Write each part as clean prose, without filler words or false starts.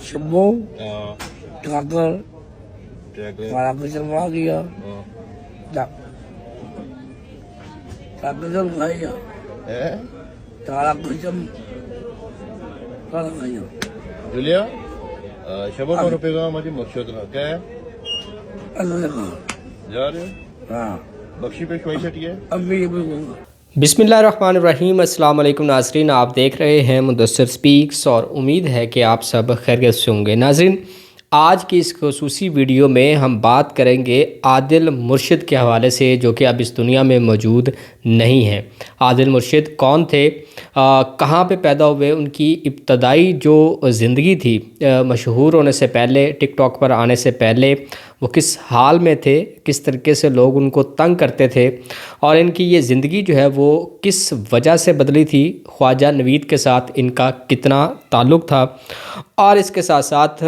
شبو ٹراکر tractor سارا کچھ چلوا گیا ٹراکر چلوا گیا سارا کچھ جولیا شباب کو پیغام مجھے مقصد رہا کیا ہے جا رہے ہو ہاں بخشی پہ شوئی سٹی ہے ابھی بالکل بسم اللہ الرحمن الرحیم۔ السلام علیکم ناظرین، آپ دیکھ رہے ہیں مدثر سپیکس اور امید ہے کہ آپ سب خیریت سے ہوں گے۔ ناظرین، آج کی اس خصوصی ویڈیو میں ہم بات کریں گے عادل مرشد کے حوالے سے، جو کہ اب اس دنیا میں موجود نہیں ہیں۔ عادل مرشد کون تھے، کہاں پہ پیدا ہوئے، ان کی ابتدائی جو زندگی تھی مشہور ہونے سے پہلے، ٹک ٹاک پر آنے سے پہلے وہ کس حال میں تھے، کس طریقے سے لوگ ان کو تنگ کرتے تھے، اور ان کی یہ زندگی جو ہے وہ کس وجہ سے بدلی تھی، خواجہ نوید کے ساتھ ان کا کتنا تعلق تھا، اور اس کے ساتھ ساتھ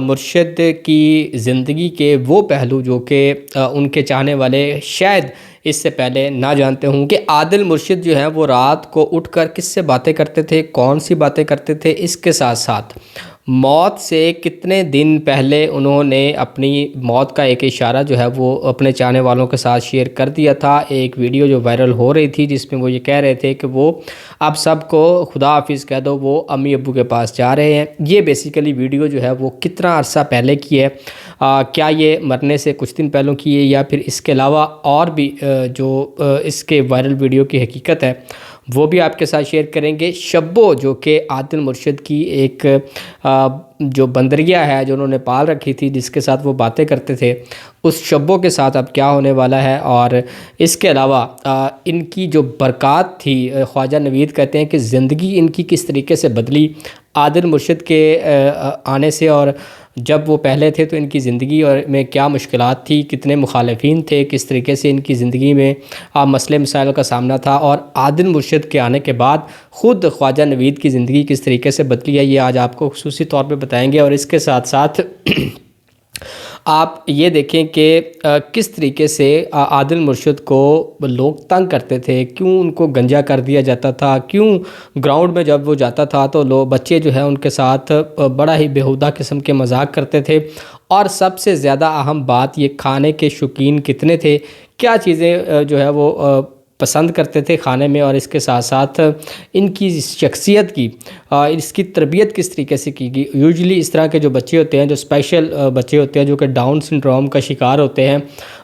مرشد کی زندگی کے وہ پہلو جو کہ ان کے چاہنے والے شاید اس سے پہلے نہ جانتے ہوں کہ عادل مرشد جو ہیں وہ رات کو اٹھ کر کس سے باتیں کرتے تھے، کون سی باتیں کرتے تھے۔ اس کے ساتھ ساتھ موت سے کتنے دن پہلے انہوں نے اپنی موت کا ایک اشارہ جو ہے وہ اپنے چاہنے والوں کے ساتھ شیئر کر دیا تھا۔ ایک ویڈیو جو وائرل ہو رہی تھی جس میں وہ یہ کہہ رہے تھے کہ وہ اب سب کو خدا حافظ کہہ دو، وہ امی ابو کے پاس جا رہے ہیں۔ یہ بیسیکلی ویڈیو جو ہے وہ کتنا عرصہ پہلے کی ہے، کیا یہ مرنے سے کچھ دن پہلوں کی ہے یا پھر اس کے علاوہ اور بھی جو اس کے وائرل ویڈیو کی حقیقت ہے وہ بھی آپ کے ساتھ شیئر کریں گے۔ شبو جو کہ عادل مرشد کی ایک جو بندریہ ہے جو انہوں نے پال رکھی تھی، جس کے ساتھ وہ باتیں کرتے تھے، اس شبو کے ساتھ اب کیا ہونے والا ہے، اور اس کے علاوہ ان کی جو برکات تھی، خواجہ نوید کہتے ہیں کہ زندگی ان کی کس طریقے سے بدلی عادل مرشد کے آنے سے، اور جب وہ پہلے تھے تو ان کی زندگی اور میں کیا مشکلات تھی، کتنے مخالفین تھے، کس طریقے سے ان کی زندگی میں مسئلے مسائل کا سامنا تھا، اور عادل مرشد کے آنے کے بعد خود خواجہ نوید کی زندگی کس طریقے سے بدلی ہے، یہ آج آپ کو خصوصی طور پہ بتائیں گے۔ اور اس کے ساتھ ساتھ آپ یہ دیکھیں کہ کس طریقے سے عادل مرشد کو لوگ تنگ کرتے تھے، کیوں ان کو گنجا کر دیا جاتا تھا، کیوں گراؤنڈ میں جب وہ جاتا تھا تو لوگ بچے جو ہیں ان کے ساتھ بڑا ہی بیہودہ قسم کے مذاق کرتے تھے، اور سب سے زیادہ اہم بات یہ کھانے کے شوقین کتنے تھے، کیا چیزیں جو ہے وہ پسند کرتے تھے کھانے میں، اور اس کے ساتھ ساتھ ان کی شخصیت کی اس کی تربیت کس طریقے سے کی گئی۔ یوزلی اس طرح کے جو بچے ہوتے ہیں، جو اسپیشل بچے ہوتے ہیں جو کہ ڈاؤن سنڈروم کا شکار ہوتے ہیں،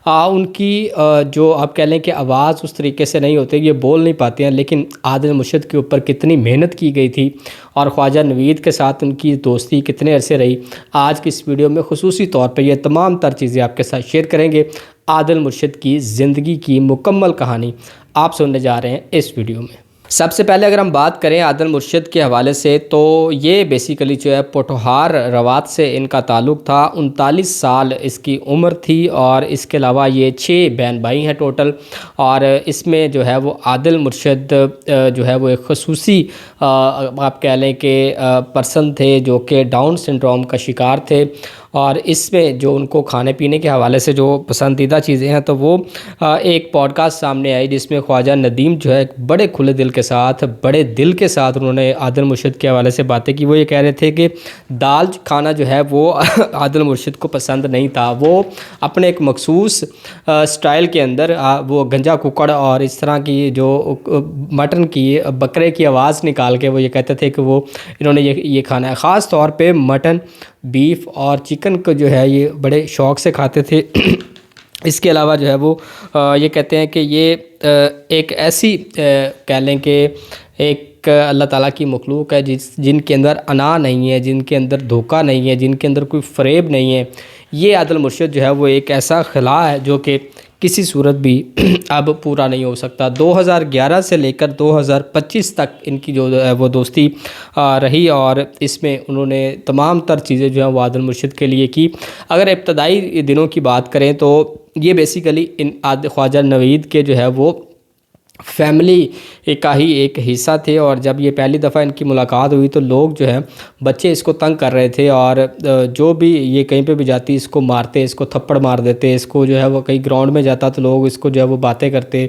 ان کی جو آپ کہہ لیں کہ آواز اس طریقے سے نہیں ہوتی، یہ بول نہیں پاتے ہیں، لیکن عادل مرشد کے اوپر کتنی محنت کی گئی تھی اور خواجہ نوید کے ساتھ ان کی دوستی کتنے عرصے رہی، آج کی اس ویڈیو میں خصوصی طور پہ یہ تمام تر چیزیں آپ کے ساتھ شیئر کریں گے۔ عادل مرشد کی زندگی کی مکمل کہانی آپ سننے جا رہے ہیں اس ویڈیو میں۔ سب سے پہلے اگر ہم بات کریں عادل مرشد کے حوالے سے، تو یہ بیسیکلی جو ہے پوٹھوہار روات سے ان کا تعلق تھا۔ 39 سال اس کی عمر تھی، اور اس کے علاوہ یہ 6 بہن بھائی ہیں ٹوٹل، اور اس میں جو ہے وہ عادل مرشد جو ہے وہ ایک خصوصی آپ کہہ لیں کہ پرسن تھے جو کہ ڈاؤن سنڈروم کا شکار تھے، اور اس میں جو ان کو کھانے پینے کے حوالے سے جو پسندیدہ چیزیں ہیں تو وہ ایک پوڈ کاسٹ سامنے آئی جس میں خواجہ ندیم جو ہے بڑے کھلے دل کے ساتھ، بڑے دل کے ساتھ انہوں نے عادل مرشد کے حوالے سے باتیں کی۔ وہ یہ کہہ رہے تھے کہ دال کھانا جو ہے وہ عادل مرشد کو پسند نہیں تھا، وہ اپنے ایک مخصوص سٹائل کے اندر وہ گنجا ککڑ اور اس طرح کی جو مٹن کی بکرے کی آواز نکال کے وہ یہ کہتے تھے کہ وہ انہوں نے یہ کھانا ہے، خاص طور پہ مٹن، بیف اور چکن کو جو ہے یہ بڑے شوق سے کھاتے تھے۔ اس کے علاوہ جو ہے وہ یہ کہتے ہیں کہ یہ ایک ایسی کہہ لیں کہ ایک اللہ تعالیٰ کی مخلوق ہے جن کے اندر انا نہیں ہے، جن کے اندر دھوکہ نہیں ہے، جن کے اندر کوئی فریب نہیں ہے۔ یہ عادل مرشد جو ہے وہ ایک ایسا خلا ہے جو کہ کسی صورت بھی اب پورا نہیں ہو سکتا۔ 2011 سے لے کر 2025 تک ان کی جو ہے وہ دوستی رہی، اور اس میں انہوں نے تمام تر چیزیں جو ہیں وہ عادل مرشد کے لیے کی۔ اگر ابتدائی دنوں کی بات کریں تو یہ بیسیکلی خواجہ نوید کے جو ہے وہ فیملی کا ہی ایک حصہ تھے، اور جب یہ پہلی دفعہ ان کی ملاقات ہوئی تو لوگ جو ہے بچے اس کو تنگ کر رہے تھے، اور جو بھی یہ کہیں پہ بھی جاتی اس کو مارتے، اس کو تھپڑ مار دیتے، اس کو جو ہے وہ کہیں گراؤنڈ میں جاتا تو لوگ اس کو جو ہے وہ باتیں کرتے،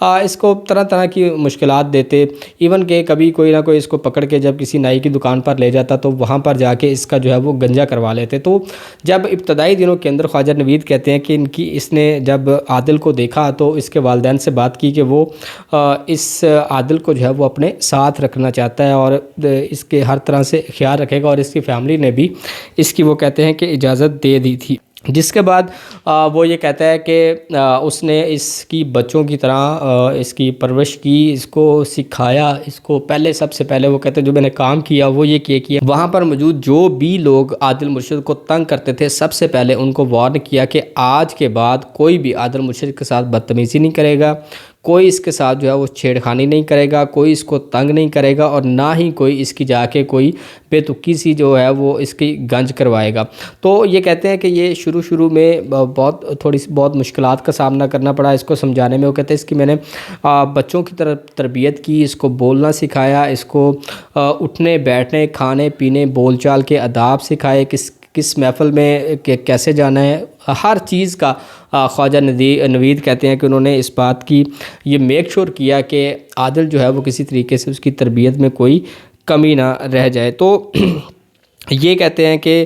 اس کو طرح طرح کی مشکلات دیتے، ایون کہ کبھی کوئی نہ کوئی اس کو پکڑ کے جب کسی نائی کی دکان پر لے جاتا تو وہاں پر جا کے اس کا جو ہے وہ گنجا کروا لیتے۔ تو جب ابتدائی دنوں کے اندر خواجہ نوید کہتے ہیں کہ اس نے جب عادل کو دیکھا تو اس کے والدین سے بات کی کہ وہ اس عادل کو جو ہے وہ اپنے ساتھ رکھنا چاہتا ہے اور اس کے ہر طرح سے خیال رکھے گا، اور اس کی فیملی نے بھی اس کی وہ کہتے ہیں کہ اجازت دے دی تھی۔ جس کے بعد وہ یہ کہتا ہے کہ اس نے اس کی بچوں کی طرح اس کی پرورش کی، اس کو سکھایا، اس کو سب سے پہلے وہ کہتے ہیں جو میں نے کام کیا وہ یہ کیا وہاں پر موجود جو بھی لوگ عادل مرشد کو تنگ کرتے تھے سب سے پہلے ان کو وارن کیا کہ آج کے بعد کوئی بھی عادل مرشد کے ساتھ بدتمیزی نہیں کرے گا، کوئی اس کے ساتھ جو ہے وہ چھیڑخانی نہیں کرے گا، کوئی اس کو تنگ نہیں کرے گا، اور نہ ہی کوئی اس کی جا کے کوئی بے تکی سی جو ہے وہ اس کی گنج کروائے گا۔ تو یہ کہتے ہیں کہ یہ شروع میں بہت مشکلات کا سامنا کرنا پڑا اس کو سمجھانے میں۔ وہ کہتے ہیں اس کی میں نے بچوں کی طرف تربیت کی، اس کو بولنا سکھایا، اس کو اٹھنے بیٹھنے کھانے پینے بول چال کے آداب سکھائے، کس محفل میں کیسے جانا ہے، ہر چیز کا خواجہ نوید کہتے ہیں کہ انہوں نے اس بات کی یہ میک شور کیا کہ عادل جو ہے وہ کسی طریقے سے اس کی تربیت میں کوئی کمی نہ رہ جائے۔ تو یہ کہتے ہیں کہ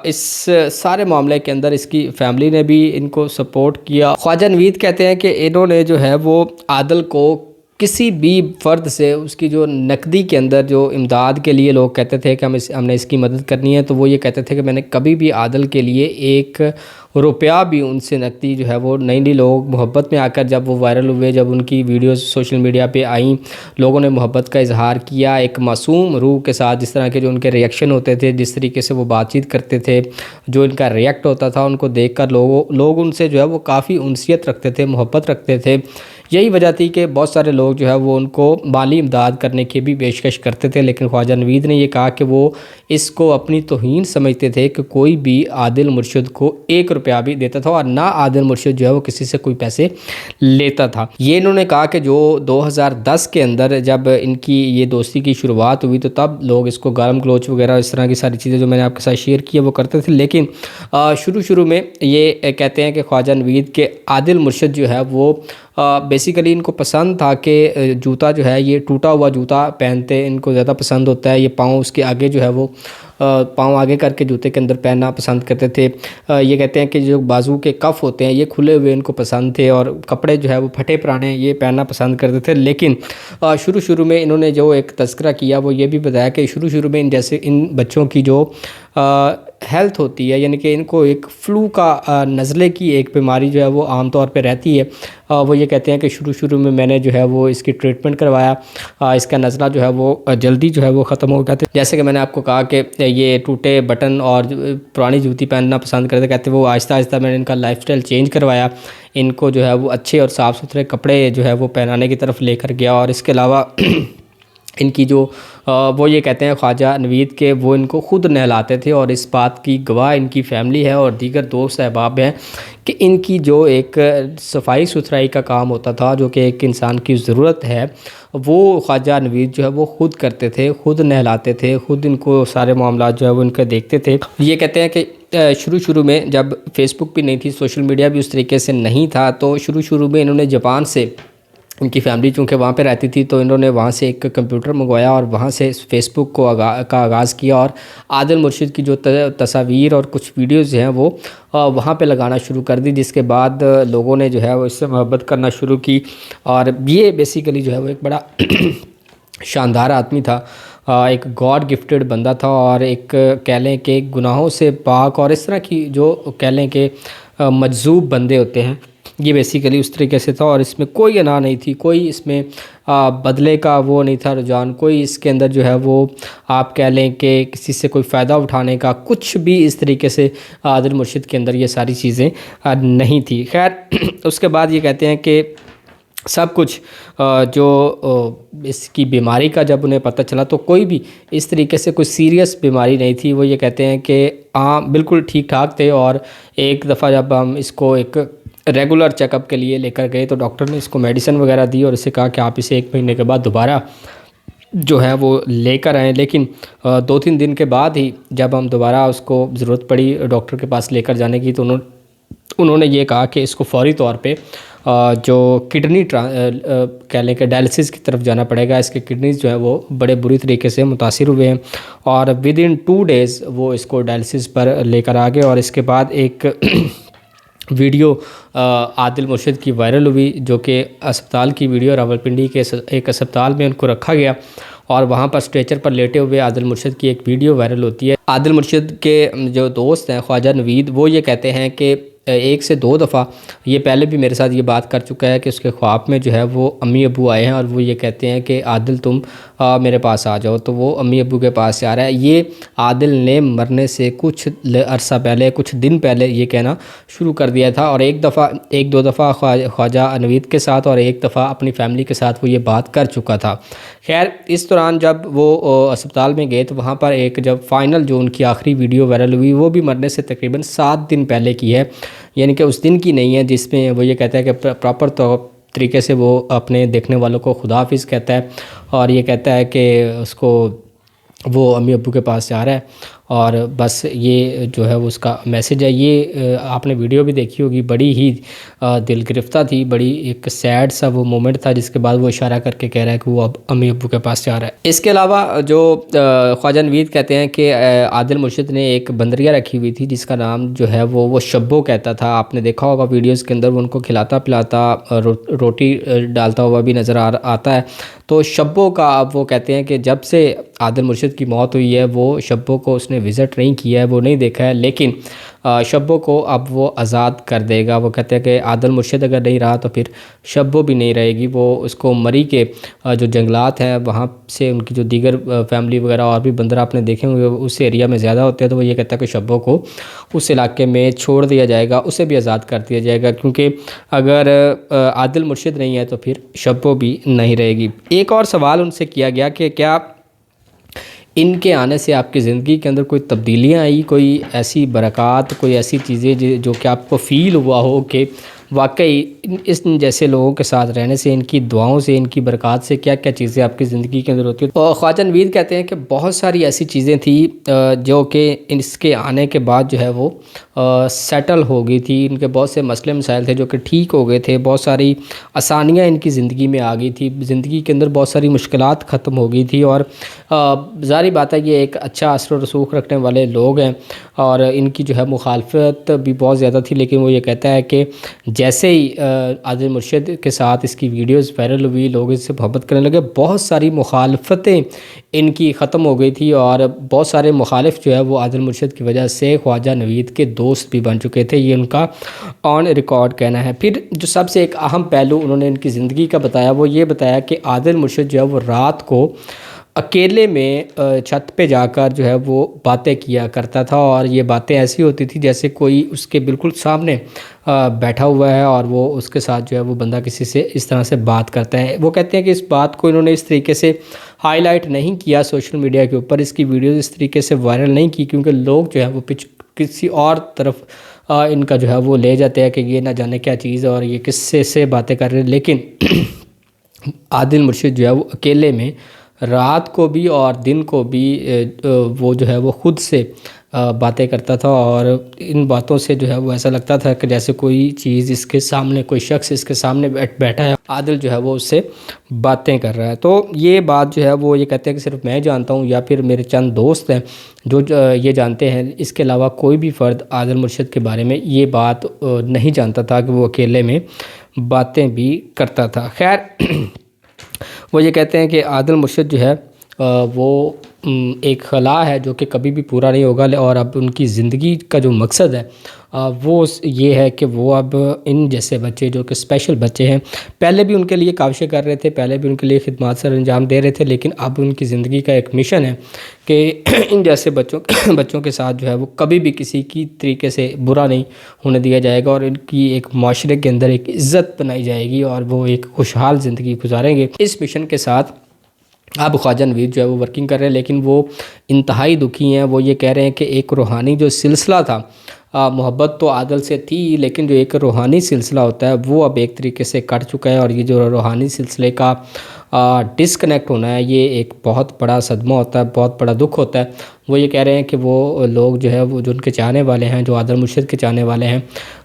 اس سارے معاملے کے اندر اس کی فیملی نے بھی ان کو سپورٹ کیا۔ خواجہ نوید کہتے ہیں کہ انہوں نے جو ہے وہ عادل کو کسی بھی فرد سے اس کی جو نقدی کے اندر جو امداد کے لیے لوگ کہتے تھے کہ ہم نے اس کی مدد کرنی ہے، تو وہ یہ کہتے تھے کہ میں نے کبھی بھی عادل کے لیے 1 روپیہ بھی ان سے نقدی جو ہے وہ نئی لوگ محبت میں آ کر جب وہ وائرل ہوئے، جب ان کی ویڈیوز سوشل میڈیا پہ آئیں، لوگوں نے محبت کا اظہار کیا ایک معصوم روح کے ساتھ، جس طرح کے جو ان کے ریئیکشن ہوتے تھے، جس طریقے سے وہ بات چیت کرتے تھے، جو ان کا ریئیکٹ ہوتا تھا، ان کو دیکھ کر لوگ ان سے جو ہے وہ کافی انسیت رکھتے تھے، محبت رکھتے تھے۔ یہی وجہ تھی کہ بہت سارے لوگ جو ہے وہ ان کو مالی امداد کرنے کی بھی پیشکش کرتے تھے، لیکن خواجہ نوید نے یہ کہا کہ وہ اس کو اپنی توہین سمجھتے تھے کہ کوئی بھی عادل مرشد کو 1 روپیہ بھی دیتا تھا، اور نہ عادل مرشد جو ہے وہ کسی سے کوئی پیسے لیتا تھا۔ یہ انہوں نے کہا کہ جو 2010 کے اندر جب ان کی یہ دوستی کی شروعات ہوئی تو تب لوگ اس کو گالم گلوچ وغیرہ اس طرح کی ساری چیزیں جو میں نے آپ کے ساتھ شیئر کی وہ کرتے تھے، لیکن شروع میں یہ کہتے ہیں کہ خواجہ نوید کے عادل مرشد جو ہے وہ بیسیکلی ان کو پسند تھا کہ جوتا جو ہے یہ ٹوٹا ہوا جوتا پہنتے، ان کو زیادہ پسند ہوتا ہے، یہ پاؤں اس کے آگے جو ہے وہ پاؤں آگے کر کے جوتے کے اندر پہننا پسند کرتے تھے۔ یہ کہتے ہیں کہ جو بازو کے کف ہوتے ہیں یہ کھلے ہوئے ان کو پسند تھے، اور کپڑے جو ہے وہ پھٹے پرانے یہ پہننا پسند کرتے تھے۔ لیکن شروع میں انہوں نے جو ایک تذکرہ کیا وہ یہ بھی بتایا کہ شروع میں ان بچوں کی جو ہیلتھ ہوتی ہے، یعنی کہ ان کو ایک فلو کا نزلے کی ایک بیماری جو ہے وہ عام طور پہ رہتی ہے۔ وہ یہ کہتے ہیں کہ شروع میں نے جو ہے وہ اس کی ٹریٹمنٹ کروایا، اس کا نزلہ جو ہے وہ جلدی جو ہے وہ ختم ہو گیا تھا۔ جیسے کہ میں نے آپ کو کہا کہ یہ ٹوٹے بٹن اور پرانی جوتی پہننا پسند کرتے، کہتے وہ آہستہ میں نے ان کا لائف سٹائل چینج کروایا، ان کو جو ہے وہ اچھے اور صاف ستھرے کپڑے جو ہے وہ پہنانے کی طرف لے کر گیا، اور اس کے علاوہ ان کی جو وہ یہ کہتے ہیں خواجہ نوید کے وہ ان کو خود نہلاتے تھے، اور اس بات کی گواہ ان کی فیملی ہے اور دیگر دوست احباب ہیں کہ ان کی جو ایک صفائی ستھرائی کا کام ہوتا تھا جو کہ ایک انسان کی ضرورت ہے، وہ خواجہ نوید جو ہے وہ خود کرتے تھے، خود نہلاتے تھے، خود ان کو سارے معاملات جو ہے وہ ان کے دیکھتے تھے۔ یہ کہتے ہیں کہ شروع میں جب فیس بک بھی نہیں تھی، سوشل میڈیا بھی اس طریقے سے نہیں تھا، تو شروع میں انہوں نے جاپان سے، ان کی فیملی چونکہ وہاں پہ رہتی تھی تو انہوں نے وہاں سے ایک کمپیوٹر منگوایا اور وہاں سے فیس بک کا آغاز کیا، اور عادل مرشد کی جو تصاویر اور کچھ ویڈیوز ہیں وہ وہاں پہ لگانا شروع کر دی، جس کے بعد لوگوں نے جو ہے وہ اس سے محبت کرنا شروع کی۔ اور یہ بیسیکلی جو ہے وہ ایک بڑا شاندار آدمی تھا، ایک گاڈ گفٹڈ بندہ تھا، اور ایک کہہ لیں کہ گناہوں سے پاک اور اس طرح کی جو کہہ لیں کہ مجذوب بندے ہوتے ہیں، یہ بیسیکلی اس طریقے سے تھا، اور اس میں کوئی انا نہیں تھی، کوئی اس میں بدلے کا وہ نہیں تھا رجحان، کوئی اس کے اندر جو ہے وہ آپ کہہ لیں کہ کسی سے کوئی فائدہ اٹھانے کا کچھ بھی اس طریقے سے عادل مرشد کے اندر یہ ساری چیزیں نہیں تھی۔ خیر اس کے بعد یہ کہتے ہیں کہ سب کچھ جو اس کی بیماری کا جب انہیں پتہ چلا تو کوئی بھی اس طریقے سے کوئی سیریس بیماری نہیں تھی، وہ یہ کہتے ہیں کہ بالکل ٹھیک ٹھاک تھے، اور ایک دفعہ جب ہم اس کو ایک ریگولر چیک اپ کے لیے لے کر گئے تو ڈاکٹر نے اس کو میڈیسن وغیرہ دی اور اسے کہا کہ آپ اسے 1 مہینے کے بعد دوبارہ جو ہے وہ لے کر آئیں. لیکن 2-3 دن کے بعد ہی جب ہم دوبارہ اس کو ضرورت پڑی ڈاکٹر کے پاس لے کر جانے کی تو انہوں نے یہ کہا کہ اس کو فوری طور پہ جو کڈنی کہہ لیں کہ ڈائلسس کی طرف جانا پڑے گا. اس کے کڈنیز جو ہے وہ بڑے بری طریقے سے متاثر ہوئے ہیں اور ودن 2 days وہ اس کو ڈائلسس پر لے کر آ گئے. اور اس کے بعد ایک ویڈیو عادل مرشد کی وائرل ہوئی جو کہ اسپتال کی ویڈیو راولپنڈی کے ایک اسپتال میں ان کو رکھا گیا اور وہاں پر اسٹریچر پر لیٹے ہوئے عادل مرشد کی ایک ویڈیو وائرل ہوتی ہے. عادل مرشد کے جو دوست ہیں خواجہ نوید وہ یہ کہتے ہیں کہ 1 سے 2 دفعہ یہ پہلے بھی میرے ساتھ یہ بات کر چکا ہے کہ اس کے خواب میں جو ہے وہ امی ابو آئے ہیں اور وہ یہ کہتے ہیں کہ عادل تم میرے پاس آ جاؤ. تو وہ امی ابو کے پاس سے آ رہا ہے. یہ عادل نے مرنے سے کچھ عرصہ پہلے کچھ دن پہلے یہ کہنا شروع کر دیا تھا اور 1-2 دفعہ خواجہ نوید کے ساتھ اور 1 دفعہ اپنی فیملی کے ساتھ وہ یہ بات کر چکا تھا. خیر اس دوران جب وہ اسپتال میں گئے تو وہاں پر ایک جب فائنل جو ان کی آخری ویڈیو وائرل ہوئی وہ بھی مرنے سے تقریباً 7 دن پہلے کی ہے, یعنی کہ اس دن کی نہیں ہے جس میں وہ یہ کہتا ہے کہ پراپر طریقے سے وہ اپنے دیکھنے والوں کو خدا حافظ کہتا ہے اور یہ کہتا ہے کہ اس کو وہ امی ابو کے پاس جا رہا ہے اور بس یہ جو ہے وہ اس کا میسیج ہے. یہ آپ نے ویڈیو بھی دیکھی ہوگی, بڑی ہی دل گرفتہ تھی, بڑی ایک سیڈ سا وہ مومنٹ تھا جس کے بعد وہ اشارہ کر کے کہہ رہا ہے کہ وہ اب امی ابو کے پاس جا رہا ہے. اس کے علاوہ جو خواجہ نوید کہتے ہیں کہ عادل مرشد نے ایک بندریہ رکھی ہوئی تھی جس کا نام جو ہے وہ شبو کہتا تھا. آپ نے دیکھا ہوگا ویڈیوز کے اندر وہ ان کو کھلاتا پلاتا روٹی ڈالتا ہوا بھی نظر آتا ہے. تو شبو کا اب وہ کہتے ہیں کہ جب سے عادل مرشد کی موت ہوئی ہے وہ شبو کو اس نے وزٹ نہیں کیا ہے, وہ نہیں دیکھا ہے, لیکن شبو کو اب وہ آزاد کر دے گا. وہ کہتے ہیں کہ عادل مرشد اگر نہیں رہا تو پھر شبو بھی نہیں رہے گی. وہ اس کو مری کے جو جنگلات ہیں وہاں سے ان کی جو دیگر فیملی وغیرہ اور بھی بندر آپ نے دیکھے ہوں گے اس ایریا میں زیادہ ہوتے ہیں, تو وہ یہ کہتا ہے کہ شبو کو اس علاقے میں چھوڑ دیا جائے گا, اسے بھی آزاد کر دیا جائے گا کیونکہ اگر عادل مرشد نہیں ہے تو پھر شبو بھی نہیں رہے گی. ایک اور سوال ان سے کیا گیا کہ کیا ان کے آنے سے آپ کی زندگی کے اندر کوئی تبدیلیاں آئی, کوئی ایسی برکات, کوئی ایسی چیزیں جو کہ آپ کو فیل ہوا ہو کہ واقعی اس جیسے لوگوں کے ساتھ رہنے سے, ان کی دعاؤں سے, ان کی برکات سے کیا کیا چیزیں آپ کی زندگی کے اندر ہوتی ہیں. اور خواجہ نوید کہتے ہیں کہ بہت ساری ایسی چیزیں تھیں جو کہ اس کے آنے کے بعد جو ہے وہ سیٹل ہو گئی تھی. ان کے بہت سے مسئلے مسائل تھے جو کہ ٹھیک ہو گئے تھے, بہت ساری آسانیاں ان کی زندگی میں آ گئی تھی, زندگی کے اندر بہت ساری مشکلات ختم ہو گئی تھی. اور ظاہری بات ہے یہ ایک اچھا اثر و رسوخ رکھنے والے لوگ ہیں اور ان کی جو ہے مخالفت بھی بہت زیادہ تھی, لیکن وہ یہ کہتا ہے کہ جیسے ہی عادل مرشد کے ساتھ اس کی ویڈیوز وائرل ہوئی, لوگ اس سے محبت کرنے لگے, بہت ساری مخالفتیں ان کی ختم ہو گئی تھی اور بہت سارے مخالف جو ہے وہ عادل مرشد کی وجہ سے خواجہ نوید کے دوست بھی بن چکے تھے, یہ ان کا آن ریکارڈ کہنا ہے. پھر جو سب سے ایک اہم پہلو انہوں نے ان کی زندگی کا بتایا وہ یہ بتایا کہ عادل مرشد جو ہے وہ رات کو اکیلے میں چھت پہ جا کر جو ہے وہ باتیں کیا کرتا تھا اور یہ باتیں ایسی ہوتی تھی جیسے کوئی اس کے بالکل سامنے بیٹھا ہوا ہے اور وہ اس کے ساتھ جو ہے وہ بندہ کسی سے اس طرح سے بات کرتا ہے. وہ کہتے ہیں کہ اس بات کو انہوں نے اس طریقے سے ہائی لائٹ نہیں کیا سوشل میڈیا کے اوپر, اس کی ویڈیوز اس طریقے سے وائرل نہیں کی کیونکہ لوگ جو ہے وہ کسی اور طرف ان کا جو ہے وہ لے جاتے ہیں کہ یہ نہ جانے کیا چیز ہے اور یہ کس سے باتیں کر رہے ہیں. لیکن عادل مرشد جو ہے وہ اکیلے میں رات کو بھی اور دن کو بھی وہ جو ہے وہ خود سے باتیں کرتا تھا اور ان باتوں سے جو ہے وہ ایسا لگتا تھا کہ جیسے کوئی چیز اس کے سامنے, کوئی شخص اس کے سامنے بیٹھا ہے, عادل جو ہے وہ اس سے باتیں کر رہا ہے. تو یہ بات جو ہے وہ یہ کہتے ہیں کہ صرف میں جانتا ہوں یا پھر میرے چند دوست ہیں جو یہ جانتے ہیں, اس کے علاوہ کوئی بھی فرد عادل مرشد کے بارے میں یہ بات نہیں جانتا تھا کہ وہ اکیلے میں باتیں بھی کرتا تھا. خیر وہ یہ کہتے ہیں کہ عادل مرشد جو ہے وہ ایک خلا ہے جو کہ کبھی بھی پورا نہیں ہوگا اور اب ان کی زندگی کا جو مقصد ہے وہ یہ ہے کہ وہ اب ان جیسے بچے جو کہ اسپیشل بچے ہیں, پہلے بھی ان کے لیے کاوشیں کر رہے تھے, پہلے بھی ان کے لیے خدمات سر انجام دے رہے تھے, لیکن اب ان کی زندگی کا ایک مشن ہے کہ ان جیسے بچوں کے ساتھ جو ہے وہ کبھی بھی کسی کی طریقے سے برا نہیں ہونے دیا جائے گا اور ان کی ایک معاشرے کے اندر ایک عزت بنائی جائے گی اور وہ ایک خوشحال زندگی گزاریں گے. اس مشن کے ساتھ اب خواجہ نوید جو ہے وہ ورکنگ کر رہے ہیں, لیکن وہ انتہائی دکھی ہیں. وہ یہ کہہ رہے ہیں کہ ایک روحانی جو سلسلہ تھا محبت تو عادل سے تھی، لیکن جو ایک روحانی سلسلہ ہوتا ہے وہ اب ایک طریقے سے کٹ چکا ہے، اور یہ جو روحانی سلسلے کا ڈسکنیکٹ ہونا ہے یہ ایک بہت بڑا صدمہ ہوتا ہے، بہت بڑا دکھ ہوتا ہے۔ وہ یہ کہہ رہے ہیں کہ وہ لوگ جو ہے وہ جو ان کے چاہنے والے ہیں، جو عادل مرشد کے چاہنے والے ہیں،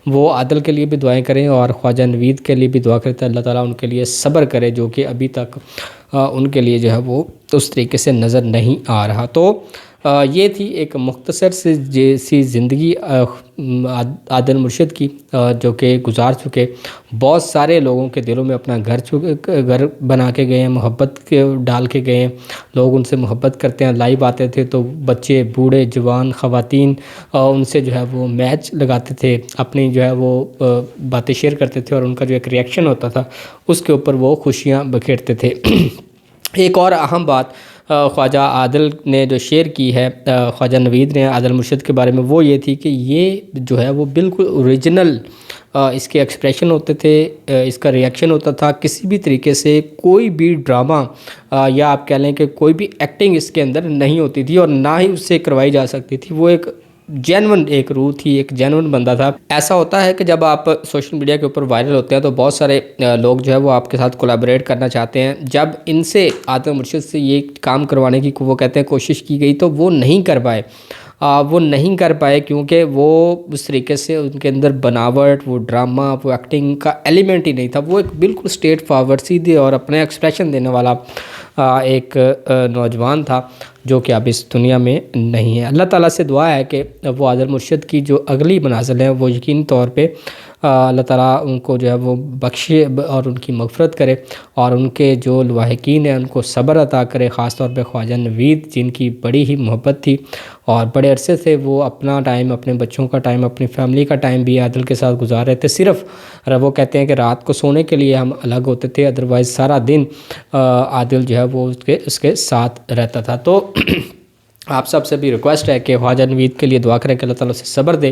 وہ عادل کے لیے بھی دعائیں کریں اور خواجہ نوید کے لیے بھی دعا کرتے ہیں اللہ تعالیٰ ان کے لیے صبر کرے، جو کہ ابھی تک ان کے لیے جو ہے وہ اس طریقے سے نظر نہیں آ رہا۔ تو یہ تھی ایک مختصر سی زندگی عادل مرشد کی، جو کہ گزار چکے، بہت سارے لوگوں کے دلوں میں اپنا گھر بنا کے گئے ہیں، محبت کے ڈال کے گئے ہیں، لوگ ان سے محبت کرتے ہیں۔ لائیو آتے تھے تو بچے، بوڑھے، جوان، خواتین ان سے جو ہے وہ میچ لگاتے تھے، اپنی جو ہے وہ باتیں شیئر کرتے تھے، اور ان کا جو ایک ریئیکشن ہوتا تھا اس کے اوپر وہ خوشیاں بکھیرتے تھے۔ ایک اور اہم بات خواجہ عادل نے جو شیئر کی ہے، خواجہ نوید نے عادل مرشد کے بارے میں، وہ یہ تھی کہ یہ جو ہے وہ بالکل اوریجنل اس کے ایکسپریشن ہوتے تھے، اس کا ریئیکشن ہوتا تھا، کسی بھی طریقے سے کوئی بھی ڈرامہ یا آپ کہہ لیں کہ کوئی بھی ایکٹنگ اس کے اندر نہیں ہوتی تھی، اور نہ ہی اس سے کروائی جا سکتی تھی۔ وہ ایک جینون ایک روح تھی، ایک جینون بندہ تھا۔ ایسا ہوتا ہے کہ جب آپ سوشل میڈیا کے اوپر وائرل ہوتے ہیں تو بہت سارے لوگ جو ہے وہ آپ کے ساتھ کولیبریٹ کرنا چاہتے ہیں۔ جب ان سے عادل مرشد سے یہ کام کروانے کی وہ کہتے ہیں کوشش کی گئی تو وہ نہیں کر پائے، کیونکہ وہ اس طریقے سے ان کے اندر بناوٹ، وہ ڈرامہ، وہ ایکٹنگ کا ایلیمنٹ ہی نہیں تھا۔ وہ ایک بالکل اسٹریٹ فارورڈ، سیدھے اور اپنے ایکسپریشن دینے والا ایک نوجوان تھا، جو کہ اب اس دنیا میں نہیں ہے۔ اللہ تعالیٰ سے دعا ہے کہ وہ عادل مرشد کی جو اگلی منازل ہیں وہ یقینی طور پہ اللہ تعالیٰ ان کو جو ہے وہ بخشے اور ان کی مغفرت کرے، اور ان کے جو لواحقین ہیں ان کو صبر عطا کرے، خاص طور پہ خواجہ نوید جن کی بڑی ہی محبت تھی، اور بڑے عرصے سے وہ اپنا ٹائم، اپنے بچوں کا ٹائم، اپنی فیملی کا ٹائم بھی عادل کے ساتھ گزار رہے تھے۔ صرف وہ کہتے ہیں کہ رات کو سونے کے لیے ہم الگ ہوتے تھے، ادروائز سارا دن عادل جو ہے وہ اس کے ساتھ رہتا تھا۔ تو آپ سب سے بھی ریکویسٹ ہے کہ خواجہ نوید کے لیے دعا کریں کہ اللہ تعالیٰ سے صبر دے،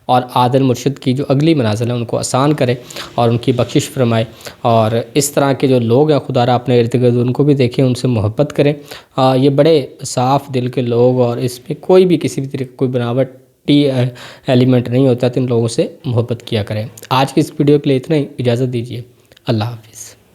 اور عادل مرشد کی جو اگلی منازل ہے ان کو آسان کرے اور ان کی بخشش فرمائے، اور اس طرح کے جو لوگ ہیں خدا را اپنے ارد گرد ان کو بھی دیکھیں، ان سے محبت کریں۔ یہ بڑے صاف دل کے لوگ، اور اس میں کوئی بھی کسی بھی طرح کوئی بناوٹی ایلیمنٹ نہیں ہوتا، تو ان لوگوں سے محبت کیا کریں۔ آج کی اس ویڈیو کے لیے اتنا ہی، اجازت دیجیے، اللہ حافظ۔